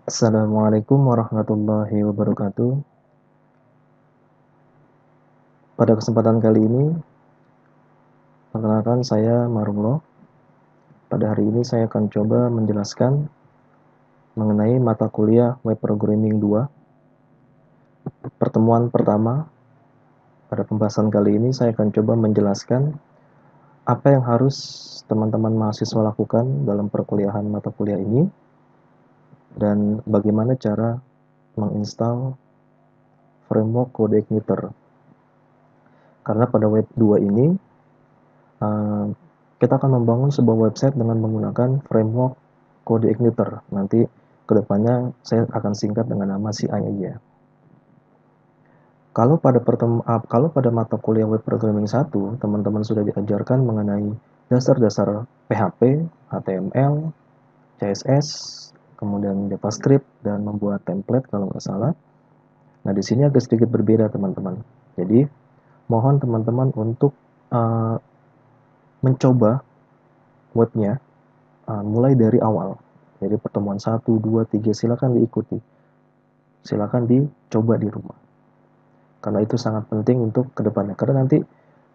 Assalamualaikum warahmatullahi wabarakatuh. Pada kesempatan kali ini, perkenalkan saya Marullah. Pada hari ini saya akan coba menjelaskan mengenai mata kuliah Web Programming 2. Pertemuan pertama, pada pembahasan kali ini saya akan coba menjelaskan apa yang harus teman-teman mahasiswa lakukan dalam perkuliahan mata kuliah ini dan bagaimana cara menginstal framework CodeIgniter. Karena pada Web 2 ini kita akan membangun sebuah website dengan menggunakan framework CodeIgniter. Nanti kedepannya saya akan singkat dengan nama CI aja. Kalau pada mata kuliah Web Programming 1, teman-teman sudah diajarkan mengenai dasar-dasar PHP, HTML, CSS, kemudian JavaScript, dan membuat template kalau nggak salah. Nah, di sini agak sedikit berbeda, teman-teman. Jadi, mohon teman-teman untuk mencoba webnya mulai dari awal. Jadi pertemuan 1, 2, 3 silakan diikuti. Silakan dicoba di rumah. Karena itu sangat penting untuk kedepannya. Karena nanti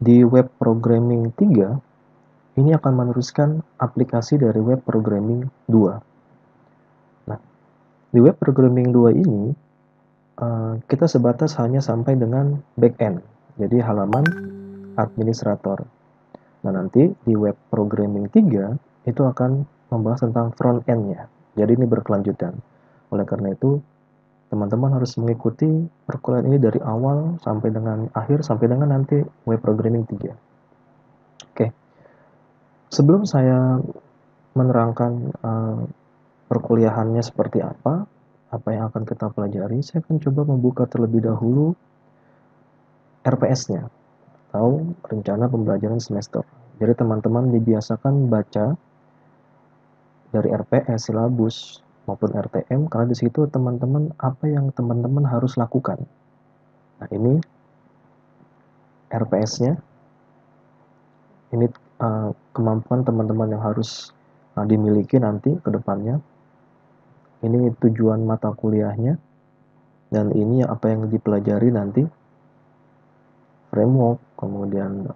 di web programming 3 ini akan meneruskan aplikasi dari web programming 2. Nah, di web programming 2 ini kita sebatas hanya sampai dengan backend. Jadi halaman administrator. Nah, nanti di web programming 3 itu akan membahas tentang front end-nya. Jadi ini berkelanjutan. Oleh karena itu, teman-teman harus mengikuti perkuliahan ini dari awal sampai dengan akhir, sampai dengan nanti web programming 3. Oke. Sebelum saya menerangkan perkuliahannya seperti apa yang akan kita pelajari, saya akan coba membuka terlebih dahulu RPS-nya atau rencana pembelajaran semester. Jadi teman-teman dibiasakan baca dari RPS, silabus, maupun RTM, karena di situ teman-teman apa yang teman-teman harus lakukan. Nah, ini RPS-nya, ini kemampuan teman-teman yang harus dimiliki nanti ke depannya. Ini tujuan mata kuliahnya, dan ini apa yang dipelajari nanti, framework, kemudian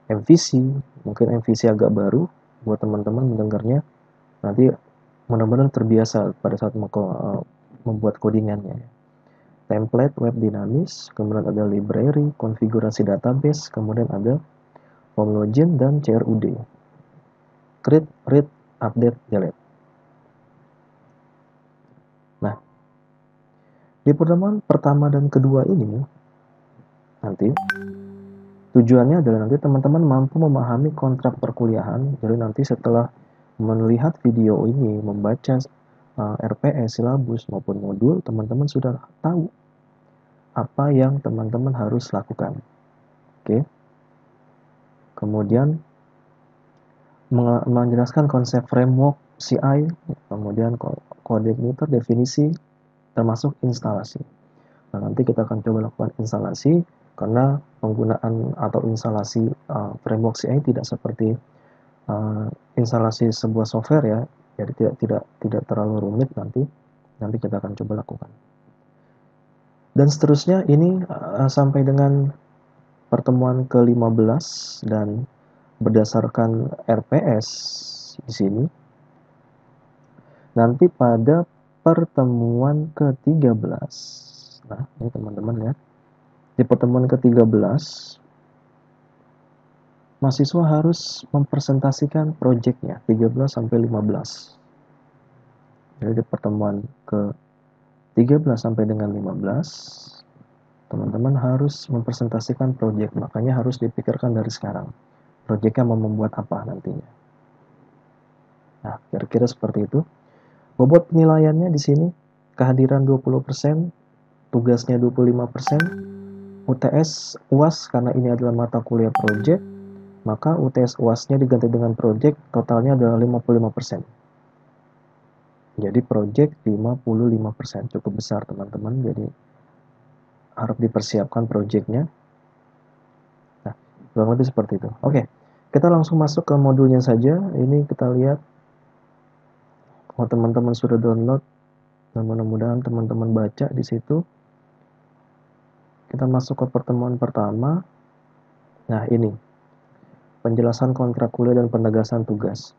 MVC, mungkin MVC agak baru buat teman-teman mendengarnya, nanti mudah-mudahan terbiasa pada saat membuat codingannya. Template web dinamis, kemudian ada library, konfigurasi database, kemudian ada form login dan CRUD. Create, read, update, delete. Nah, di pertemuan pertama dan kedua ini, nanti tujuannya adalah nanti teman-teman mampu memahami kontrak perkuliahan. Jadi nanti setelah melihat video ini, membaca RPS, silabus, maupun modul, teman-teman sudah tahu apa yang teman-teman harus lakukan. Oke. Kemudian menjelaskan konsep framework CI, kemudian CodeIgniter, definisi, termasuk instalasi. Nah, nanti kita akan coba lakukan instalasi, karena penggunaan atau instalasi framework CI tidak seperti instalasi sebuah software ya, jadi tidak terlalu rumit nanti kita akan coba lakukan. Dan seterusnya ini sampai dengan pertemuan ke-15, dan berdasarkan RPS di sini, nanti pada pertemuan ke-13, nah ini teman-teman lihat, di pertemuan ke-13 mahasiswa harus mempresentasikan proyeknya 13 sampai 15. Jadi di pertemuan ke-13 sampai dengan 15, teman-teman harus mempresentasikan proyek, makanya harus dipikirkan dari sekarang. Proyeknya mau membuat apa nantinya. Nah, kira-kira seperti itu. Bobot penilaiannya di sini, kehadiran 20%, tugasnya 25%, UTS UAS karena ini adalah mata kuliah proyek, maka UTS UAS-nya diganti dengan proyek, totalnya adalah 55%. Jadi proyek 55%, cukup besar teman-teman, jadi harus dipersiapkan proyeknya. Nah, kurang lebih seperti itu. Oke, kita langsung masuk ke modulnya saja. Ini kita lihat, kalau teman-teman sudah download Dan mudah-mudahan teman-teman baca di situ. Kita masuk ke pertemuan pertama. Nah, ini penjelasan kontrak kuliah dan penegasan tugas.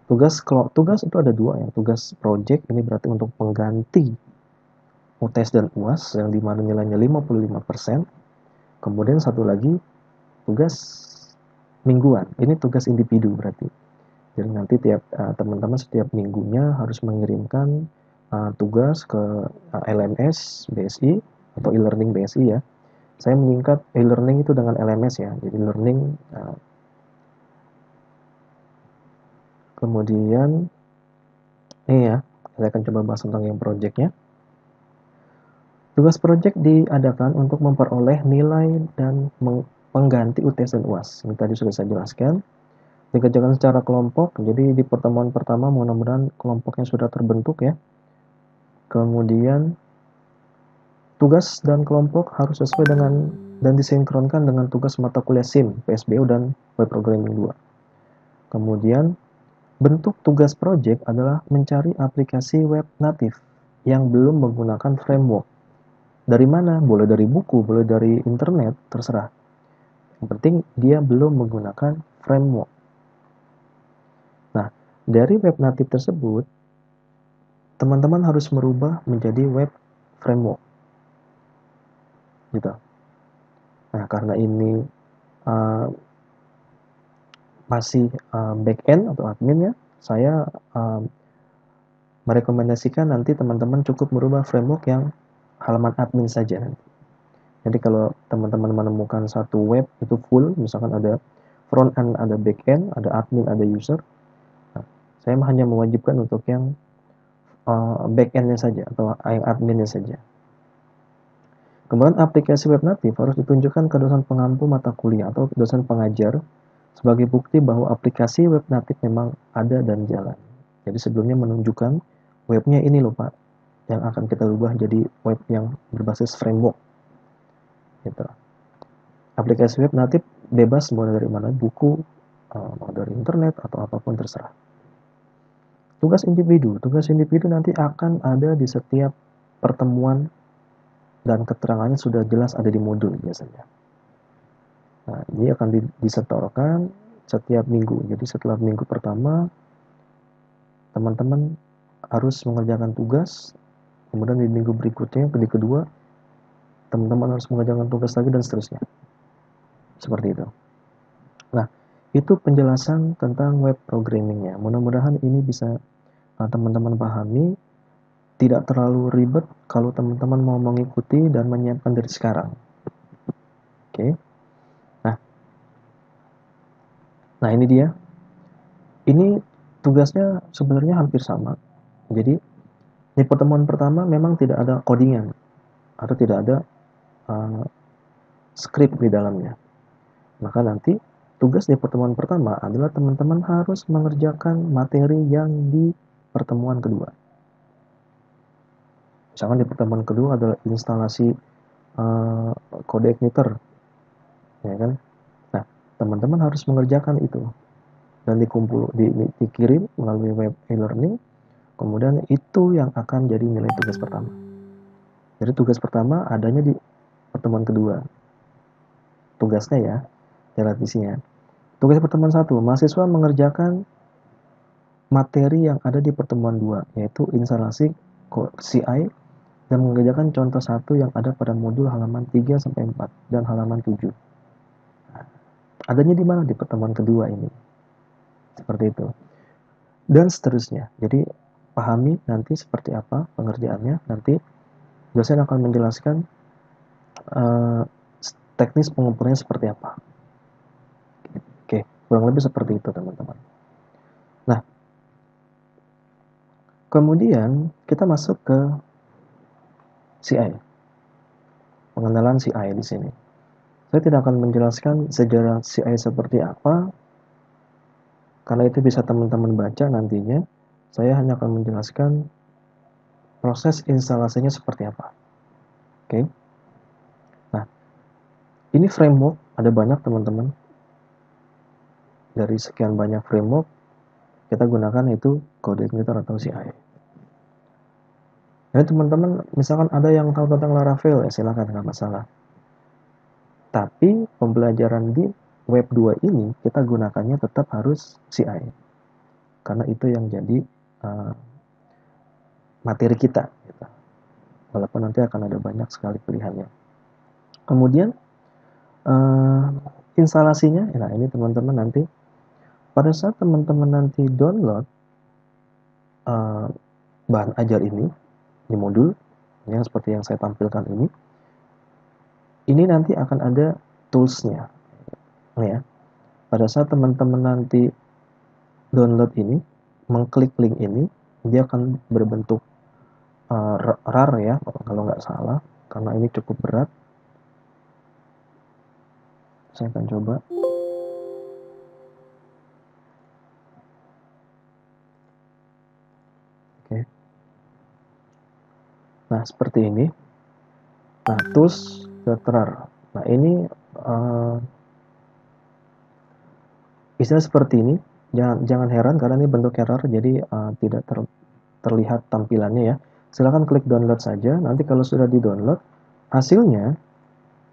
Tugas itu ada dua ya. Tugas project ini berarti untuk pengganti UTS dan UAS yang dimana nilainya 55%. Kemudian satu lagi tugas mingguan. Ini tugas individu berarti. Jadi nanti teman-teman setiap minggunya harus mengirimkan tugas ke LMS BSI atau e-learning BSI ya. Saya menyingkat e-learning itu dengan LMS ya. Jadi learning kemudian ini ya, saya akan coba bahas tentang yang projectnya. Tugas project diadakan untuk memperoleh nilai dan pengganti UTS dan UAS. Ini tadi sudah saya jelaskan. Dikerjakan secara kelompok, jadi di pertemuan pertama mudah-mudahan kelompoknya sudah terbentuk ya. Kemudian tugas dan kelompok harus sesuai dengan dan disinkronkan dengan tugas mata kuliah SIM, PSBO dan Web Programming 2. Kemudian bentuk tugas project adalah mencari aplikasi web natif yang belum menggunakan framework. Dari mana? Boleh dari buku, boleh dari internet, terserah. Yang penting dia belum menggunakan framework. Nah, dari web natif tersebut, teman-teman harus merubah menjadi web framework. Gitu. Nah, karena ini masih back-end atau admin ya, saya merekomendasikan nanti teman-teman cukup merubah framework yang halaman admin saja. Jadi kalau teman-teman menemukan satu web itu full, misalkan ada front end, ada back end, ada admin, ada user, nah, saya hanya mewajibkan untuk yang back endnya saja atau yang adminnya saja. Kemudian aplikasi web natif harus ditunjukkan ke dosen pengampu mata kuliah atau dosen pengajar sebagai bukti bahwa aplikasi web natif memang ada dan jalan. Jadi sebelumnya menunjukkan webnya ini loh Pak, yang akan kita ubah jadi web yang berbasis framework. Gitu. Aplikasi web natif bebas mau dari mana, buku, mau dari internet atau apapun terserah. Tugas individu nanti akan ada di setiap pertemuan dan keterangannya sudah jelas ada di modul biasanya. Nah, ini akan disetorkan setiap minggu. Jadi setelah minggu pertama, teman-teman harus mengerjakan tugas, kemudian di minggu berikutnya, di kedua, teman-teman harus mengerjakan tugas lagi dan seterusnya. Seperti itu. Nah, itu penjelasan tentang web programmingnya. Mudah-mudahan ini bisa teman-teman pahami. Tidak terlalu ribet kalau teman-teman mau mengikuti dan menyiapkan dari sekarang. Oke. Nah ini dia. Ini tugasnya sebenarnya hampir sama. Jadi di pertemuan pertama memang tidak ada codingan atau tidak ada script di dalamnya. Maka nanti tugas di pertemuan pertama adalah teman-teman harus mengerjakan materi yang di pertemuan kedua. Misalkan di pertemuan kedua adalah instalasi kode igniter, ya kan? Nah, teman-teman harus mengerjakan itu dan dikirim melalui web e-learning. Kemudian itu yang akan jadi nilai tugas pertama. Jadi tugas pertama adanya di pertemuan kedua. Tugasnya ya, revisinya. Tugas pertemuan 1, mahasiswa mengerjakan materi yang ada di pertemuan 2, yaitu instalasi CI dan mengerjakan contoh 1 yang ada pada modul halaman 3 sampai 4 dan halaman 7. Adanya di mana? Di pertemuan kedua ini. Seperti itu. Dan seterusnya. Jadi pahami nanti seperti apa pengerjaannya. Nanti dosen akan menjelaskan teknis pengumpulnya seperti apa. Oke, kurang lebih seperti itu teman-teman. Nah, kemudian kita masuk ke CI. Pengenalan CI di sini. Saya tidak akan menjelaskan sejarah CI seperti apa, karena itu bisa teman-teman baca nantinya. Saya hanya akan menjelaskan proses instalasinya seperti apa. Oke. Nah, ini framework, ada banyak teman-teman. Dari sekian banyak framework, kita gunakan itu CodeIgniter atau CI. Jadi teman-teman misalkan ada yang tahu tentang Laravel ya silakan, nggak masalah. Tapi pembelajaran di Web 2 ini kita gunakannya tetap harus CI. Karena itu yang jadi materi kita. Gitu. Walaupun nanti akan ada banyak sekali pilihannya. Kemudian instalasinya, nah ini teman-teman nanti pada saat teman-teman nanti download bahan ajar ini di modul yang seperti yang saya tampilkan ini nanti akan ada toolsnya. Nih ya, pada saat teman-teman nanti download ini, mengklik link ini, dia akan berbentuk RAR ya, kalau nggak salah, karena ini cukup berat. Saya akan coba. Oke. Nah, seperti ini. Nah, tools RAR. Nah, ini istilah seperti ini. Jangan heran karena ini bentuknya RAR, jadi tidak terlihat tampilannya ya. Silahkan klik download saja. Nanti kalau sudah di-download, hasilnya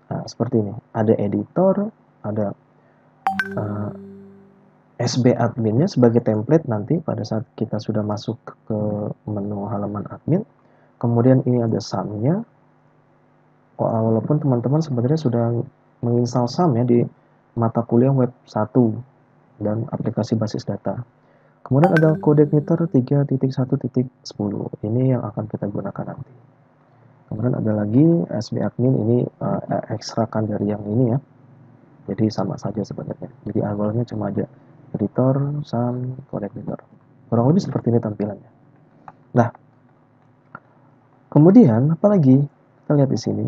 nah, seperti ini. Ada editor, ada SB adminnya sebagai template nanti pada saat kita sudah masuk ke menu halaman admin. Kemudian ini ada SAM-nya. Walaupun teman-teman sebenarnya sudah menginstal SAM ya di mata kuliah web 1 dan aplikasi basis data. Kemudian ada CodeIgniter 3.1.10. Ini yang akan kita gunakan nanti. Kemudian ada lagi SB admin, ini ekstrakan dari yang ini ya. Jadi sama saja sebenarnya. Jadi awalnya cuma aja editor, SAM, CodeIgniter. Kurang lebih seperti ini tampilannya. Nah, kemudian apalagi kita lihat di sini.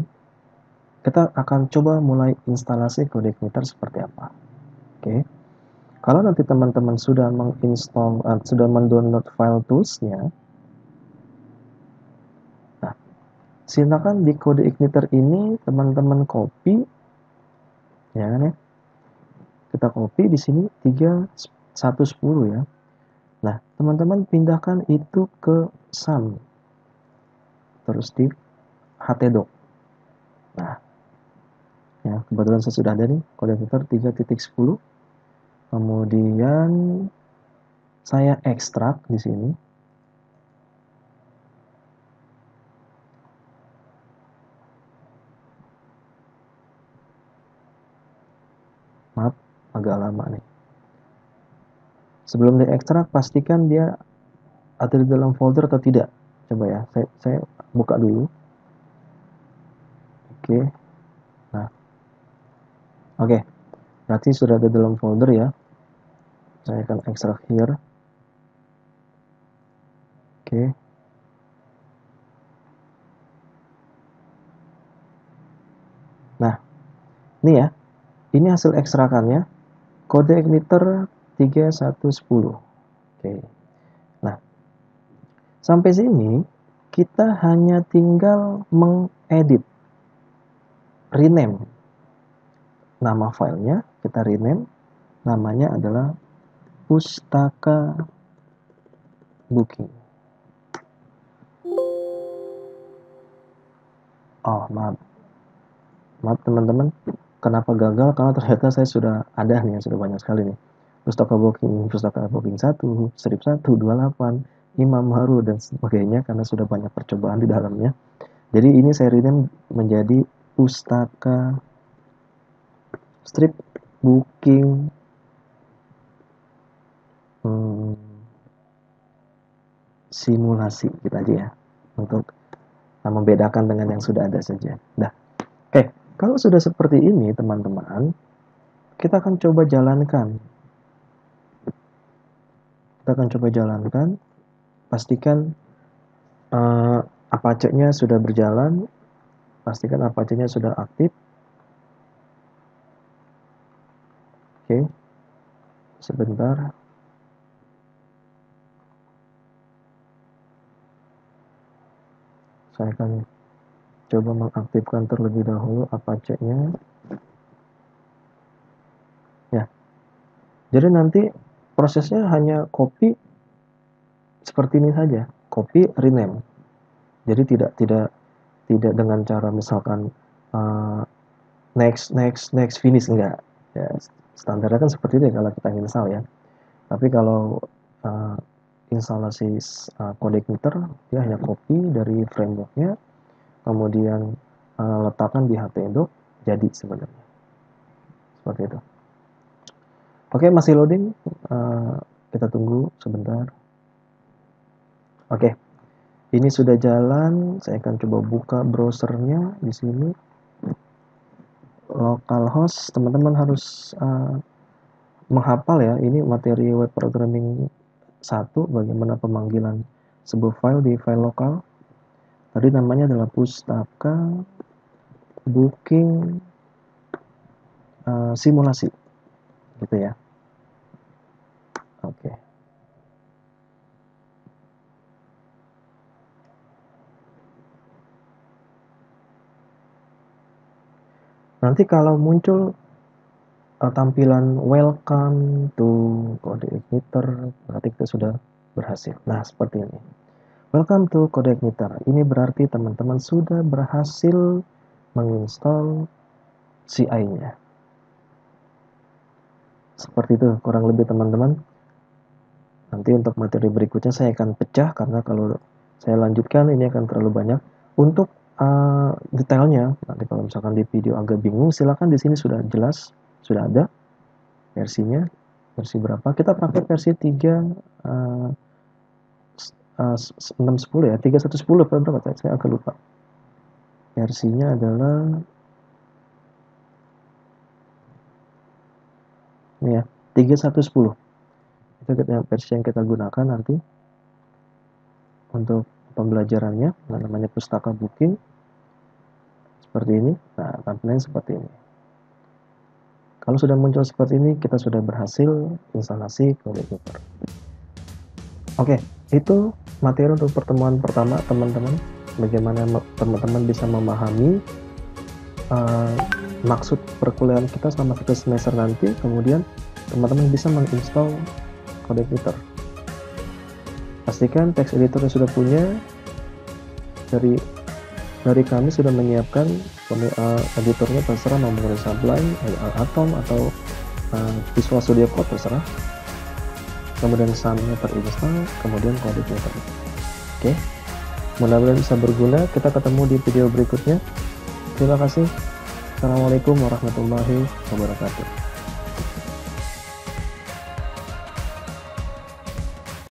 Kita akan coba mulai instalasi CodeIgniter seperti apa. Oke. Kalau nanti teman-teman sudah menginstall, sudah mendownload file toolsnya, nah, silakan di CodeIgniter ini teman-teman copy, ya kan ya. Kita copy di sini 3.1.10 ya. Nah, teman-teman pindahkan itu ke SAM. Terus di htdoc. Nah, ya kebetulan saya sudah ada nih CodeIgniter 3.10. Kemudian saya ekstrak di sini. Maaf, agak lama nih. Sebelum diekstrak, pastikan dia ada di dalam folder atau tidak. Coba ya, saya buka dulu. Oke. Nah. Oke. Berarti sudah ada dalam folder ya. Saya akan ekstrak here. Oke. Nah, ini ya. Ini hasil ekstrakannya. CodeIgniter 3.1.10. Oke. Nah, sampai sini kita hanya tinggal mengedit, rename nama filenya, kita rename, namanya adalah Pustaka Booking. Oh, maaf teman-teman, kenapa gagal? Karena ternyata saya sudah ada nih, sudah banyak sekali nih. Pustaka Booking 1, strip 1, 28, Imam Haru, dan sebagainya, karena sudah banyak percobaan di dalamnya. Jadi ini saya rename menjadi Pustaka Strip Booking simulasi gitu aja ya, untuk membedakan dengan yang sudah ada saja. Nah, kalau sudah seperti ini teman-teman, kita akan coba jalankan. Pastikan Apache-nya sudah berjalan, pastikan Apache-nya sudah aktif. Oke, sebentar. Saya akan coba mengaktifkan terlebih dahulu Apache-nya. Ya, jadi nanti prosesnya hanya copy seperti ini saja, copy rename. Jadi tidak dengan cara misalkan next finish, enggak ya. Standarnya kan seperti itu ya kalau kita install ya. Tapi kalau instalasi CodeIgniter, dia hanya copy dari frameworknya, kemudian letakkan di htdoc, jadi sebenarnya seperti itu. Oke, masih loading, kita tunggu sebentar. Oke, ini sudah jalan. Saya akan coba buka browsernya di sini. Localhost, teman-teman harus menghafal ya, ini materi web programming 1, bagaimana pemanggilan sebuah file di file lokal. Tadi namanya adalah pustaka booking simulasi, gitu ya. Oke. Nanti kalau muncul tampilan welcome to CodeIgniter, berarti kita sudah berhasil. Nah, seperti ini. Welcome to CodeIgniter. Ini berarti teman-teman sudah berhasil menginstall CI-nya. Seperti itu kurang lebih teman-teman. Nanti untuk materi berikutnya saya akan pecah, karena kalau saya lanjutkan ini akan terlalu banyak. Untuk detailnya, nanti kalau misalkan di video agak bingung, silakan di sini sudah jelas, sudah ada versinya, versi berapa. Kita pakai versi 3.610 ya, 3.110 berapa? Saya agak lupa. Versinya adalah ini ya, 3.110. Itu versi yang kita gunakan nanti untuk pembelajarannya. Nah, namanya pustaka booking seperti ini. Nah, tampilannya seperti ini. Kalau sudah muncul seperti ini, kita sudah berhasil instalasi CodeIgniter. Oke, itu materi untuk pertemuan pertama teman-teman. Bagaimana teman-teman bisa memahami maksud perkuliahan kita selama 1 semester nanti, kemudian teman-teman bisa menginstal CodeIgniter. Pastikan text editor yang sudah punya. Dari kami sudah menyiapkan editornya, terserah mau menggunakan Sublime, Atom, atau Visual Studio Code, terserah. Kemudian SAM-nya terinstall, kemudian CodeIgniter. Oke, mudah-mudahan bisa berguna. Kita ketemu di video berikutnya. Terima kasih. Assalamualaikum warahmatullahi wabarakatuh.